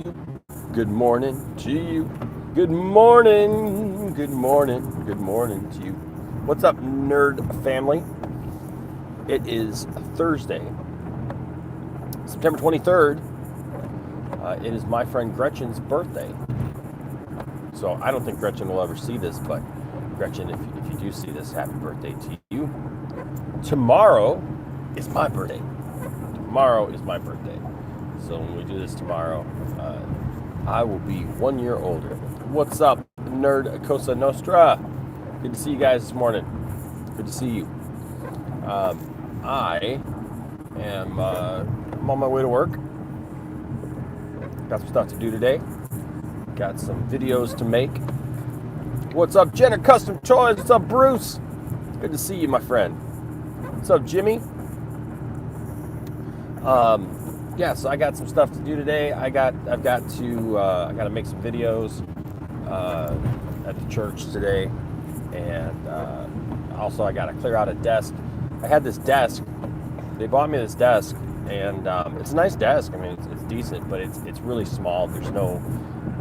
you. Good morning to you. Good morning. Good morning. Good morning to you. What's up, nerd family? It is Thursday, September 23rd. It is my friend Gretchen's birthday. So I don't think Gretchen will ever see this, but Gretchen, if you do see this, happy birthday to you. Tomorrow is my birthday. Tomorrow is my birthday. So when we do this tomorrow, I will be 1 year older. What's up, Nerd Cosa Nostra? Good to see you guys this morning. Good to see you. I'm on my way to work. Got some stuff to do today. Got some videos to make. What's up, Jenner Custom Toys? What's up, Bruce? Good to see you, my friend. What's up, Jimmy? Yeah, so I got some stuff to do today. I've got to make some videos at the church today, and also I got to clear out a desk. I had this desk. They bought me this desk, and it's a nice desk. I mean, it's decent, but it's really small. There's no.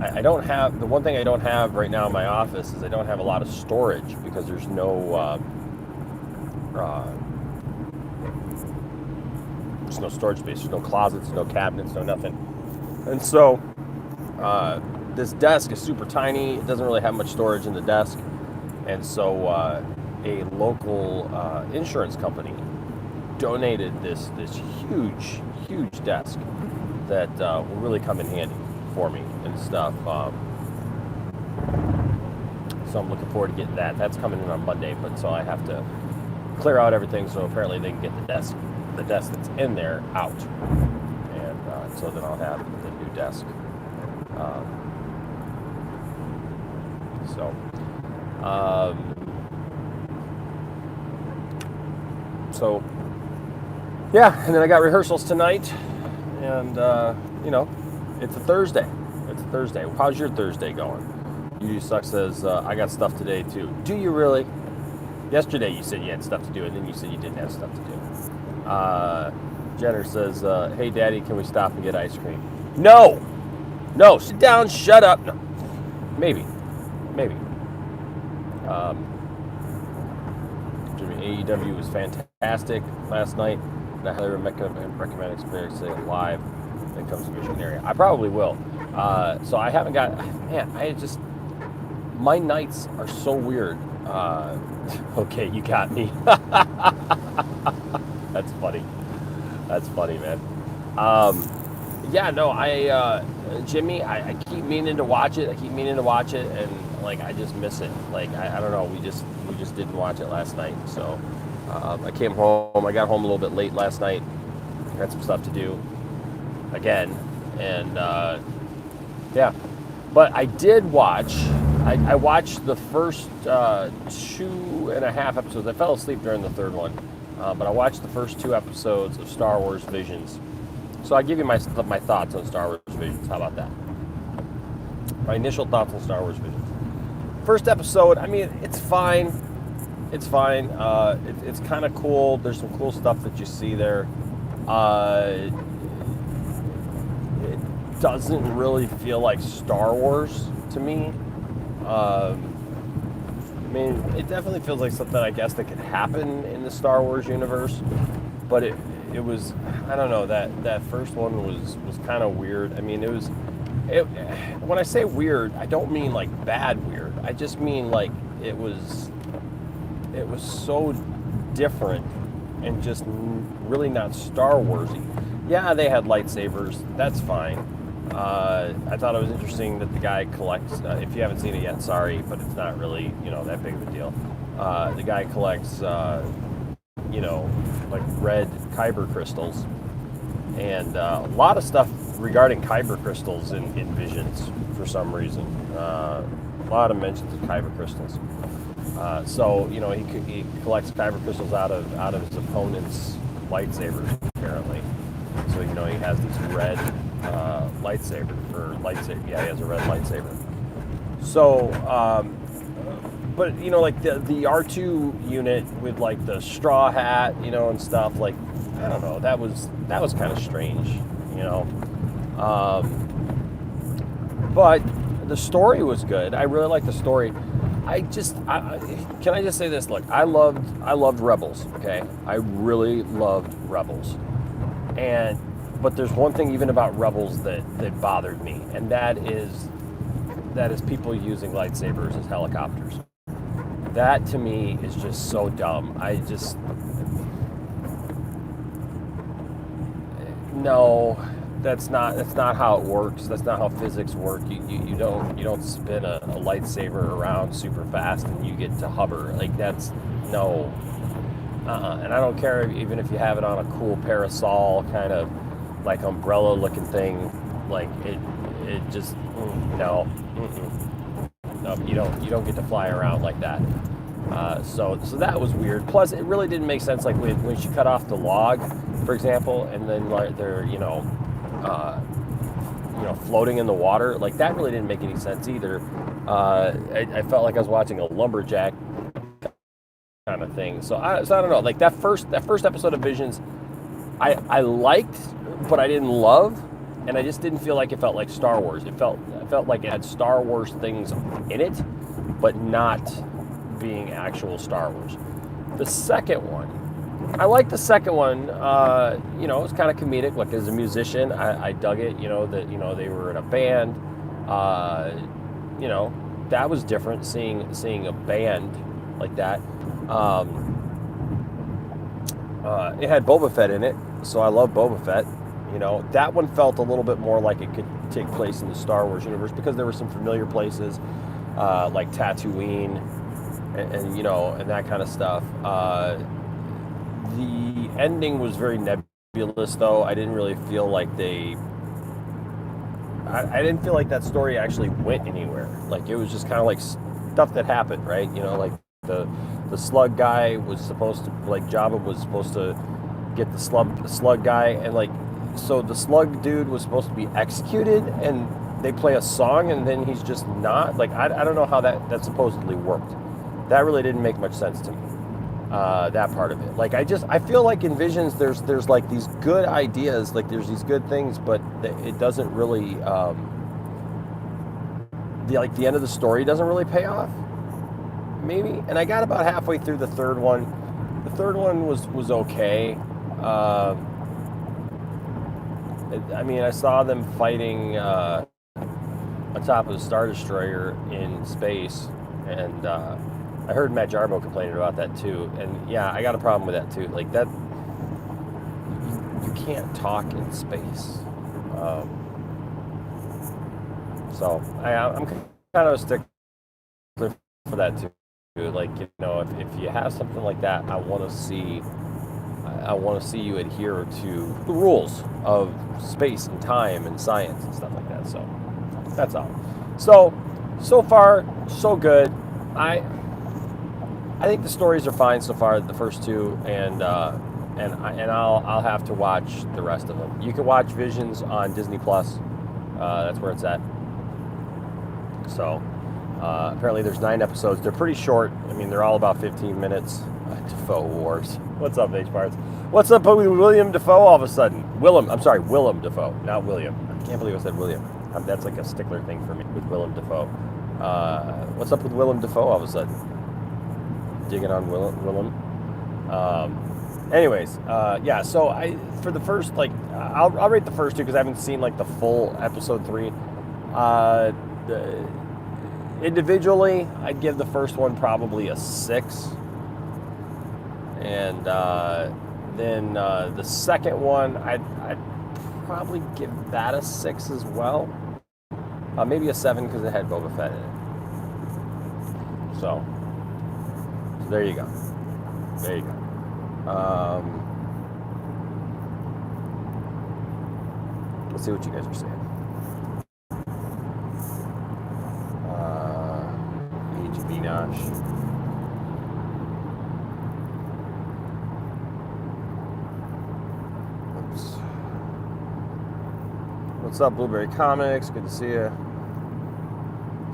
I don't have the one thing I don't have right now in my office is I don't have a lot of storage because there's no. There's no storage space, there's no closets, no cabinets, no nothing. And so this desk is super tiny. It doesn't really have much storage in the desk. And so a local insurance company donated this huge desk that will really come in handy for me and stuff. So I'm looking forward to getting that. That's coming in on Monday, but so I have to clear out everything so apparently they can get the desk that's in there out, and so then I'll have the new desk. So yeah, and then I got rehearsals tonight, and it's a Thursday. How's your Thursday going? You Suck says I got stuff today too. Do you really? Yesterday you said you had stuff to do, and then you said you didn't have stuff to do. Jenner says, hey, Daddy, can we stop and get ice cream? No, sit down, shut up. No, maybe. Jimmy, AEW was fantastic last night, and I highly recommend experiencing it live when it comes to Michigan area. I probably will. So I haven't got, my nights are so weird. Okay, you got me. That's funny, man. Jimmy, I keep meaning to watch it. And like I just miss it. Like I don't know. We just didn't watch it last night. So I came home. I got home a little bit late last night. Had some stuff to do again, and yeah. But I did watch. I watched the first 2.5 episodes. I fell asleep during the third one. But I watched the first 2 episodes of Star Wars Visions. So I'll give you my thoughts on Star Wars Visions. How about that? My initial thoughts on Star Wars Visions. First episode, I mean, it's fine. It's kind of cool. There's some cool stuff that you see there. It doesn't really feel like Star Wars to me. I mean, it definitely feels like something, I guess, that could happen in the Star Wars universe, but it was, I don't know, that first one was kind of weird. I mean, when I say weird, I don't mean like bad weird. I just mean like it was so different and just really not Star Warsy. Yeah, they had lightsabers. That's fine. I thought it was interesting that the guy collects, if you haven't seen it yet, sorry, but it's not really, that big of a deal. The guy collects, like red kyber crystals, and a lot of stuff regarding kyber crystals in Visions for some reason. A lot of mentions of kyber crystals. So, he collects kyber crystals out of his opponent's lightsabers, apparently. So, he has these red lightsaber. Yeah, he has a red lightsaber. So, but like the R2 unit with like the straw hat, and stuff, like I don't know, that was kind of strange, But the story was good. I really liked the story. Can I just say this? Look, I loved Rebels. Okay, I really loved Rebels, but there's one thing even about Rebels that bothered me, and that is people using lightsabers as helicopters. That to me is just so dumb. No, that's not how it works. That's not how physics work. You don't spin a lightsaber around super fast and you get to hover. Like that's no. And I don't care even if you have it on a cool parasol kind of like umbrella looking thing. Like it just no. No, you don't get to fly around like that. So that was weird. Plus, it really didn't make sense. Like when she cut off the log, for example, and then like they're floating in the water. Like that really didn't make any sense either. I felt like I was watching a lumberjack kind of thing. So I don't know. Like that first episode of Visions, I liked, but I didn't love. And I just didn't feel like it felt like Star Wars. It felt like it had Star Wars things in it, but not being actual Star Wars. The second one, I liked the second one. It was kind of comedic. Like as a musician, I dug it. That they were in a band. That was different. Seeing a band like that. It had Boba Fett in it, so I love Boba Fett. That one felt a little bit more like it could take place in the Star Wars universe because there were some familiar places like Tatooine and that kind of stuff. The ending was very nebulous, though. I didn't really feel like I didn't feel like that story actually went anywhere. Like it was just kind of like stuff that happened, right? Like the slug guy was supposed to, like Jabba was supposed to get the slug guy, and like. So the slug dude was supposed to be executed, and they play a song, and then he's just not. Like I don't know how that supposedly worked. That really didn't make much sense to me. That part of it. Like I feel like in Visions there's like these good ideas, like there's these good things, but it doesn't really the end of the story doesn't really pay off. Maybe. And I got about halfway through the third one. The third one was okay. I saw them fighting on top of the Star Destroyer in space, and I heard Matt Jarbo complaining about that too. And yeah, I got a problem with that too. Like that, you can't talk in space. So I'm kind of a stickler for that too. Like if you have something like that, I want to see you adhere to the rules of space and time and science and stuff like that. So that's all. So far, so good. I think the stories are fine so far, the first two, and I'll have to watch the rest of them. You can watch Visions on Disney Plus. That's where it's at. So apparently there's 9 episodes. They're pretty short. They're all about 15 minutes. Defoe Wars. What's up, H-Parts? What's up with William Defoe all of a sudden? Willem Defoe, not William. I can't believe I said William. That's like a stickler thing for me with Willem Defoe. What's up with Willem Defoe all of a sudden? Digging on Willem. Anyways, yeah. So for the first, I'll rate the first two because I haven't seen the full episode 3. Individually, I'd give the first one probably a 6. And then the second one, I'd probably give that a 6 as well. Maybe a 7 because it had Boba Fett in it. So there you go. There you go. Let's see what you guys are saying. Age of Enosh. What's up, Blueberry Comics? Good to see you.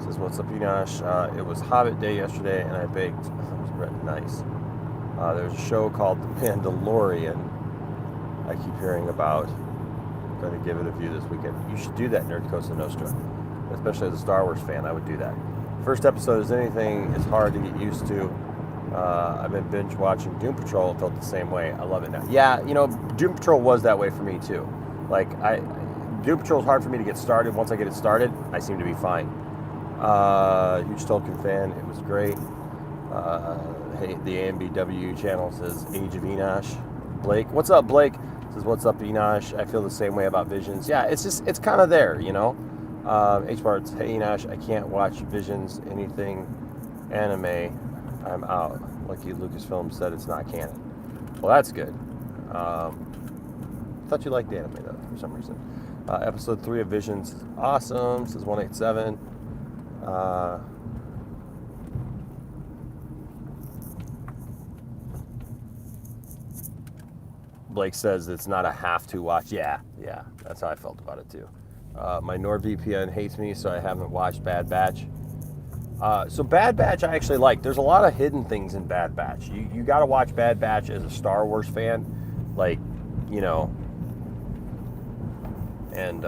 Says, what's up, Enosh? It was Hobbit Day yesterday, and I baked. It was nice. There's a show called The Mandalorian I keep hearing about. I'm going to give it a view this weekend. You should do that, Nerd Costa Nostra. especially as a Star Wars fan, I would do that. First episode is anything is hard to get used to. I've been binge watching Doom Patrol. It felt the same way. I love it now. Yeah, Doom Patrol was that way for me too. Like Doom Patrol is hard for me to get started. Once I get it started, I seem to be fine. Huge Tolkien fan. It was great. Hey, the AMBW channel says Age of Enosh. Blake, what's up, Blake? Says what's up, Enosh? I feel the same way about Visions. Yeah, it's kind of there, H Bart's, hey Enosh, I can't watch Visions, anything anime. I'm out. Lucky Lucasfilm said it's not canon. Well, that's good. Thought you liked anime though for some reason. Episode 3 of Visions is awesome. Says 187. Blake says it's not a have to watch. Yeah, that's how I felt about it too. My NordVPN hates me, so I haven't watched Bad Batch. So Bad Batch I actually like. There's a lot of hidden things in Bad Batch. You got to watch Bad Batch as a Star Wars fan, and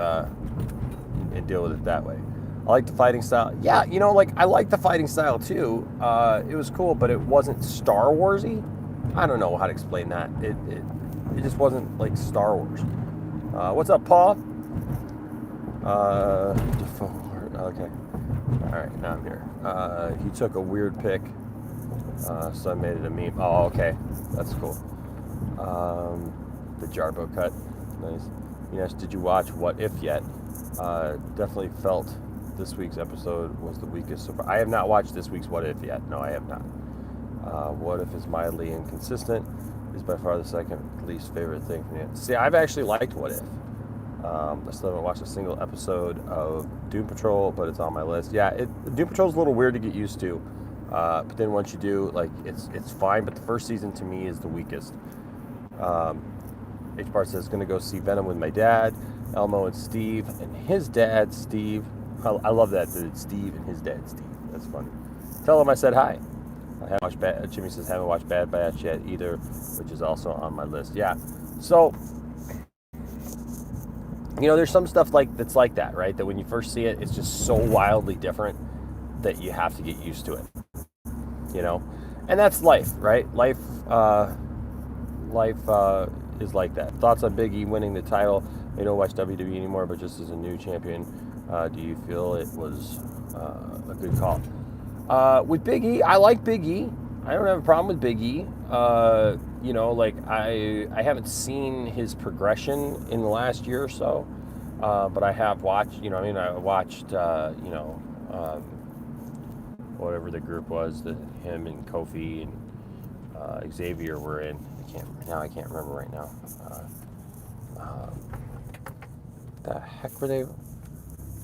deal with it that way. I like the fighting style. Yeah, I like the fighting style too. It was cool, but it wasn't Star Warsy. I don't know how to explain that. It just wasn't like Star Wars. What's up, Paul? Okay. All right, now I'm here. He took a weird pic, so I made it a meme. Oh, okay. That's cool. The Jarbo cut. Nice. Yes, did you watch What If yet? Definitely felt this week's episode was the weakest so far. I have not watched this week's What If yet. No, I have not. What If is mildly inconsistent. Is by far the second least favorite thing from it. See, I've actually liked What If. I still haven't watched a single episode of Doom Patrol, but it's on my list. Yeah, Doom Patrol's a little weird to get used to, but then once you do, it's fine. But the first season to me is the weakest. H Part says going to go see Venom with my dad, Elmo and Steve, and his dad Steve. I love that it's Steve and his dad Steve. That's funny. Tell him I said hi. I haven't watched Jimmy says haven't watched Bad Batch yet either, which is also on my list. Yeah, so. There's some stuff that's like that, right? That when you first see it, it's just so wildly different that you have to get used to it, And that's life, right? Life is like that. Thoughts on Big E winning the title? I don't watch WWE anymore, but just as a new champion, do you feel it was a good call? With Big E, I like Big E. I don't have a problem with Big E. I haven't seen his progression in the last year or so, but I have watched. I watched. Whatever the group was that him and Kofi and Xavier were in. I can't remember right now. The heck were they?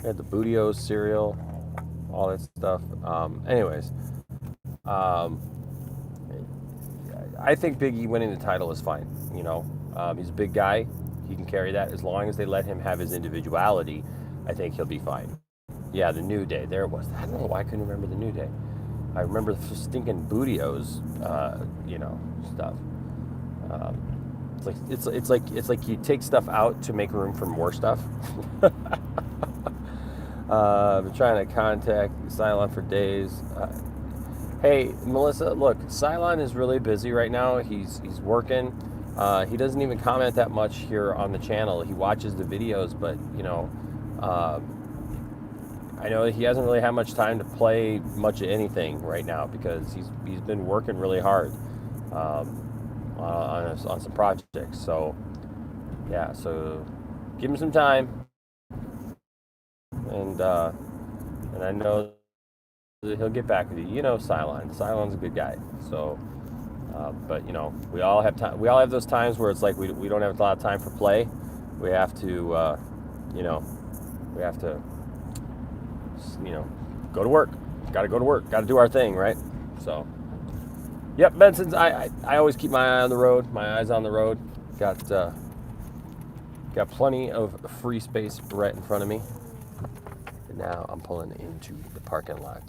They had the Bootios cereal, all that stuff. Anyways. I think Big E winning the title is fine. He's a big guy. He can carry that as long as they let him have his individuality. I think he'll be fine. Yeah, the New Day. There it was. I don't know why I couldn't remember the New Day. I remember the stinking Bootios, stuff. It's like you take stuff out to make room for more stuff. Been trying to contact Cylon for days. Hey, Melissa, look, Cylon is really busy right now. He's working. He doesn't even comment that much here on the channel. He watches the videos, but, I know he hasn't really had much time to play much of anything right now because he's been working really hard on some projects. So, yeah, so give him some time. And I know he'll get back with you. Cylon. Cylon's a good guy. So, but we all have time. We all have those times where it's like we don't have a lot of time for play. We have to, we have to, go to work. Got to go to work. Got to do our thing, right? So, yep, Benson's. I always keep my eye on the road. My eyes on the road. Got plenty of free space right in front of me. And now I'm pulling into the parking lot.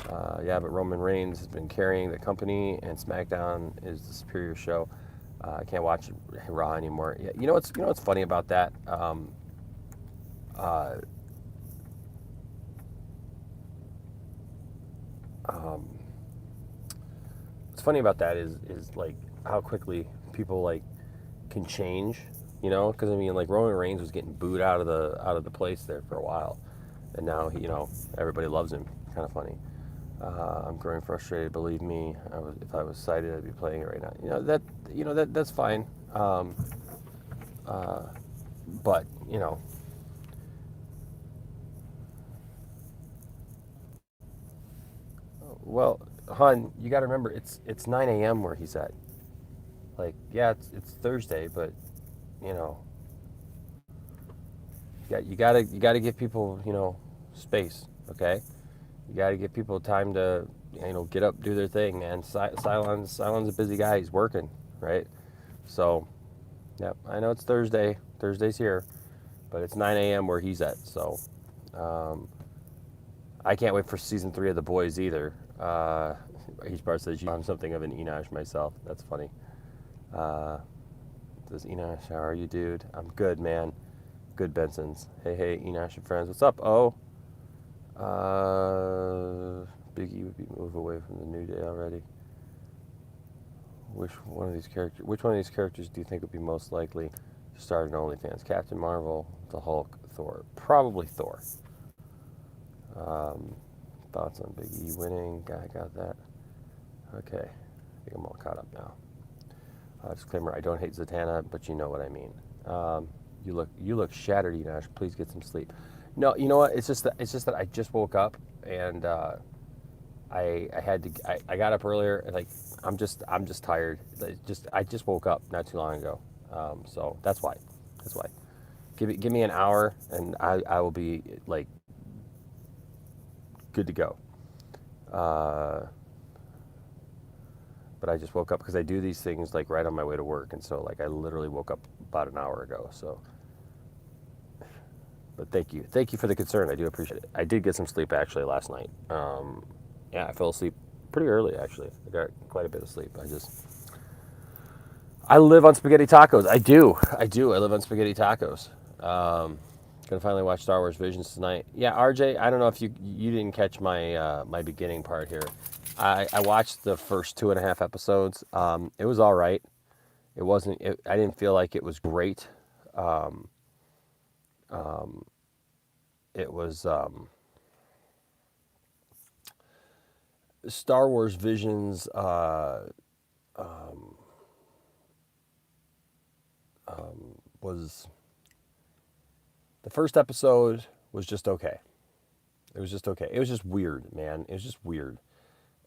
But Roman Reigns has been carrying the company, and SmackDown is the superior show. I can't watch Raw anymore. Yeah, what's funny about that? um, what's funny about that is like how quickly people like can change, you know? Because I mean, like Roman Reigns was getting booed out of the place there for a while, and now he, you know, everybody loves him. Kind of funny. I'm growing frustrated. Believe me, if I was sighted, I'd be playing it right now. That's fine. Uh, but well, hon, you got to remember it's 9 a.m. where he's at. Like, yeah, it's Thursday, but you know, you gotta give people space. Okay, you gotta give people time to get up, do their thing, man. Cylon's a busy guy. He's working, right? So, yeah, I know it's Thursday. Thursday's here, but it's 9 a.m. where he's at. So, um, I can't wait for season 3 of The Boys either. Each part says I'm something of an Enosh myself. That's funny. Uh, says Enosh, how are you, dude? I'm good, man. Good, Benson's. Hey, Enosh and friends. What's up? Oh, Biggie would be move away from the New Day already. Which one of these characters do you think would be most likely to start an OnlyFans? Captain Marvel, the Hulk, Thor. Probably Thor. Um, Thoughts on Big E winning? I got that. Okay, I think I'm all caught up now. Disclaimer: I don't hate Zatanna, but you know what I mean. You look shattered, Enosh. Please get some sleep. No, you know what? It's just that I just woke up and I had to. I got up earlier and like I'm just tired. I just woke up not too long ago. So that's why. That's why. Give me an hour and I will be like good to go. Uh, but I just woke up because I do these things like right on my way to work, and so like I literally woke up about an hour ago. So, but thank you for the concern. I do appreciate it. I did get some sleep actually last night. Yeah, I fell asleep pretty early actually. I got quite a bit of sleep. I live on spaghetti tacos. I do. I live on spaghetti tacos. Gonna finally watch Star Wars Visions tonight. Yeah, RJ. I don't know if you didn't catch my beginning part here. I watched the first 2.5 episodes. It was all right. It wasn't. I didn't feel like it was great. Um, it was Star Wars Visions. Was the first episode was just okay. It was just okay. It was just weird, man. It was just weird.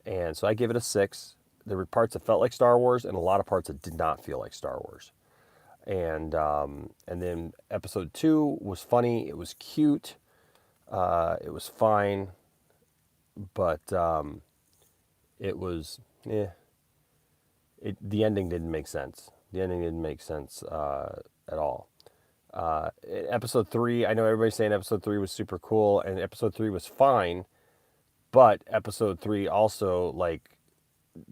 And so I gave it a 6. There were parts that felt like Star Wars and a lot of parts that did not feel like Star Wars. And then episode 2 was funny. It was cute. It was fine, but it was the ending didn't make sense. The ending didn't make sense at all. Episode 3, I know everybody's saying episode 3 was super cool, and episode 3 was fine, but episode 3 also like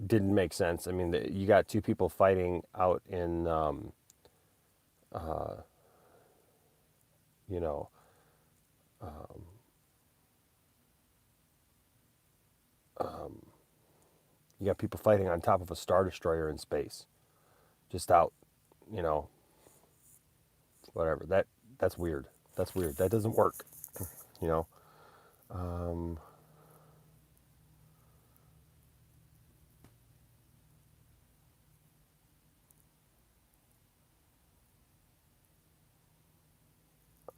didn't make sense. I mean, you got two people fighting out in, uh, you know, you got people fighting on top of a star destroyer in space, just out, you know, whatever. That's weird. That's weird. That doesn't work. You know. Um,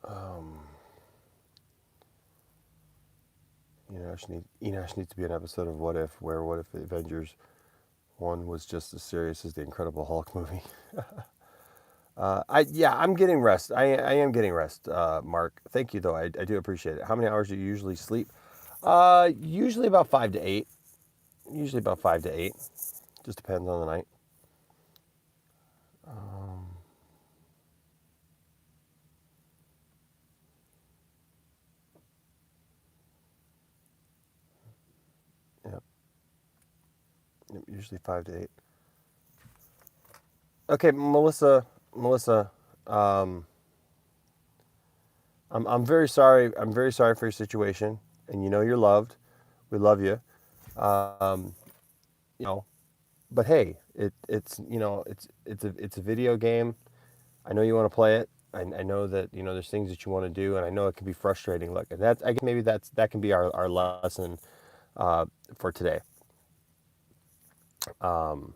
um, Enosh needs to be an episode of What If, where What If the Avengers one was just as serious as the Incredible Hulk movie. I'm getting rest. I am getting rest, Mark. Thank you though. I do appreciate it. How many hours do you usually sleep? Usually about 5 to 8. Usually about 5 to 8. Just depends on the night. Um, yeah, usually 5 to 8. Okay, Melissa, um, I'm very sorry. I'm very sorry for your situation, and you know you're loved. We love you. Um, you know, but hey, it's it's a video game. I know you want to play it. I know that there's things that you want to do, and I know it can be frustrating. Look, and I guess maybe that can be our lesson for today. Um,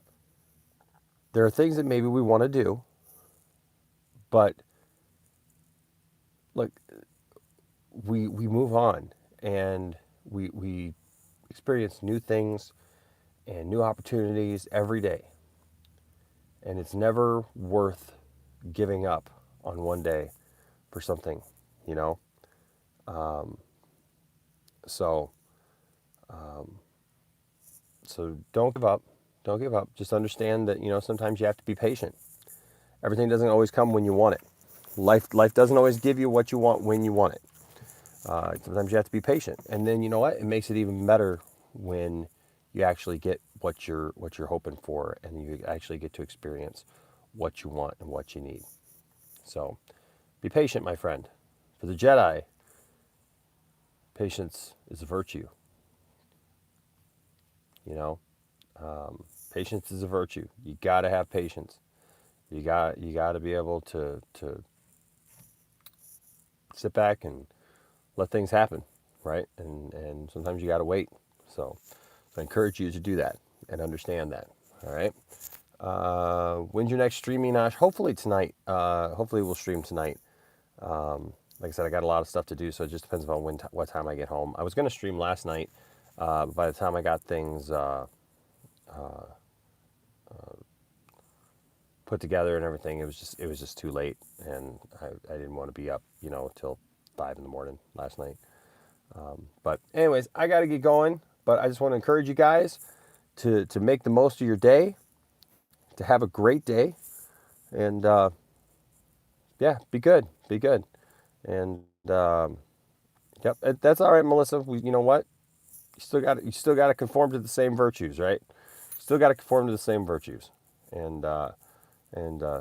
there are things that maybe we want to do, but look, we move on, and we experience new things and new opportunities every day, and it's never worth giving up on one day for something, you know. Um, so so don't give up. Don't give up. Just understand that sometimes you have to be patient. Everything doesn't always come when you want it. Life doesn't always give you what you want when you want it. Sometimes you have to be patient, and then you know what? It makes it even better when you actually get what you're hoping for, and you actually get to experience what you want and what you need. So, be patient, my friend. For the Jedi, patience is a virtue. You know, patience is a virtue. You got to have patience. You got to be able to sit back and let things happen, right? And sometimes you got to wait. So I encourage you to do that and understand that. All right. When's your next streaming, Ash? Hopefully tonight. Hopefully we'll stream tonight. Like I said, I got a lot of stuff to do, so it just depends on what time I get home. I was going to stream last night. But by the time I got things put together and everything, it was just too late, and I didn't want to be up, till 5 in the morning last night. But anyways, I got to get going. But I just want to encourage you guys to make the most of your day, to have a great day, and yeah, be good, be good, and yep, that's all right, Melissa. You know what? You still got to conform to the same virtues, right? Still got to conform to the same virtues, and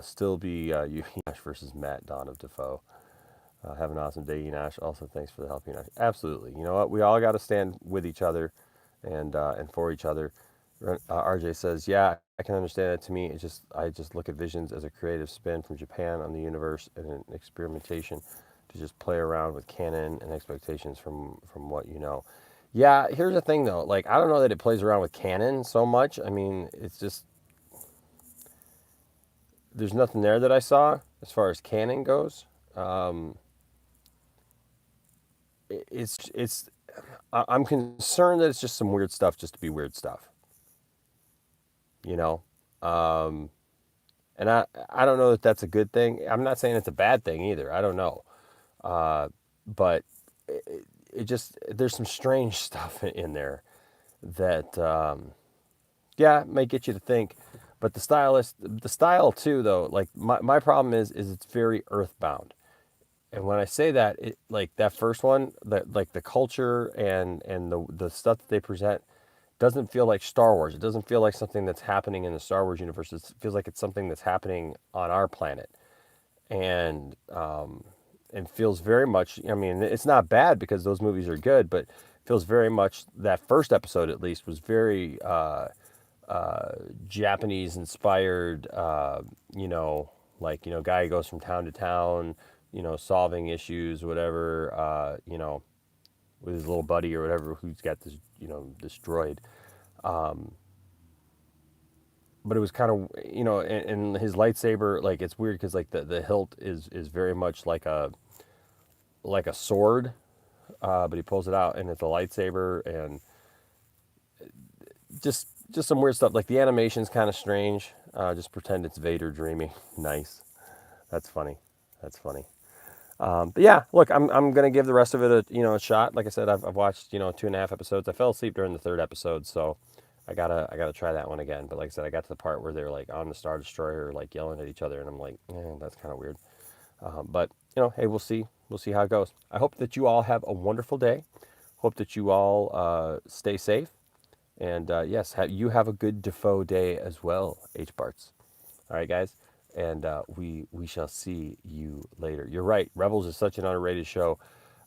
still be you, Enosh versus Matt, Dawn of Defoe. Have an awesome day, Enosh. Also, thanks for the help, Enosh. Absolutely. You know what? We all got to stand with each other, and for each other. RJ says, "Yeah, I can understand that. To me, I just look at visions as a creative spin from Japan on the universe and an experimentation to just play around with canon and expectations from what you know." Yeah, here's the thing though. Like, I don't know that it plays around with canon so much. I mean, it's just there's nothing there that I saw as far as canon goes. Um, it's I'm concerned that it's just some weird stuff just to be weird stuff, you know. Um, and I don't know that that's a good thing. I'm not saying it's a bad thing either. I don't know, but it just there's some strange stuff in there that yeah, it might get you to think. But the style too, though. Like my problem is it's very earthbound. And when I say that, it like that first one, that like the culture and the stuff that they present doesn't feel like Star Wars. It doesn't feel like something that's happening in the Star Wars universe. It feels like it's something that's happening on our planet, and feels very much. I mean, it's not bad because those movies are good, but feels very much that first episode at least was very Japanese inspired. Like guy goes from town to town, solving issues, whatever. With his little buddy or whatever, who's got this, this droid. But it was kind of, and his lightsaber, like it's weird because like the hilt is very much like a sword, but he pulls it out and it's a lightsaber, and just some weird stuff. Like the animation's kind of strange. Just pretend it's Vader dreaming. Nice. That's funny. That's funny. But yeah, look, I'm gonna give the rest of it a shot. Like I said, I've watched 2.5 episodes. I fell asleep during the third episode, so I gotta try that one again. But like I said, I got to the part where they're like on the Star Destroyer, like yelling at each other, and I'm like, that's kind of weird. But hey, we'll see how it goes. I hope that you all have a wonderful day. Hope that you all stay safe, and yes, you have a good Defoe day as well, H Barts. All right, guys, and we shall see you later. You're right. Rebels is such an underrated show.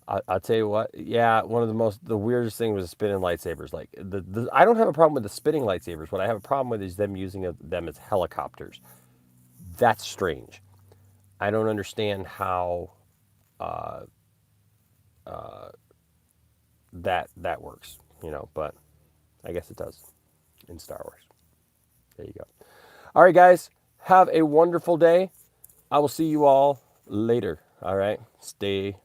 I'll tell you what. Yeah, one of the weirdest things was spinning lightsabers. Like I don't have a problem with the spinning lightsabers. What I have a problem with is them using them as helicopters. That's strange. I don't understand how that works. But I guess it does in Star Wars. There you go. All right, guys. Have a wonderful day. I will see you all later. All right. Stay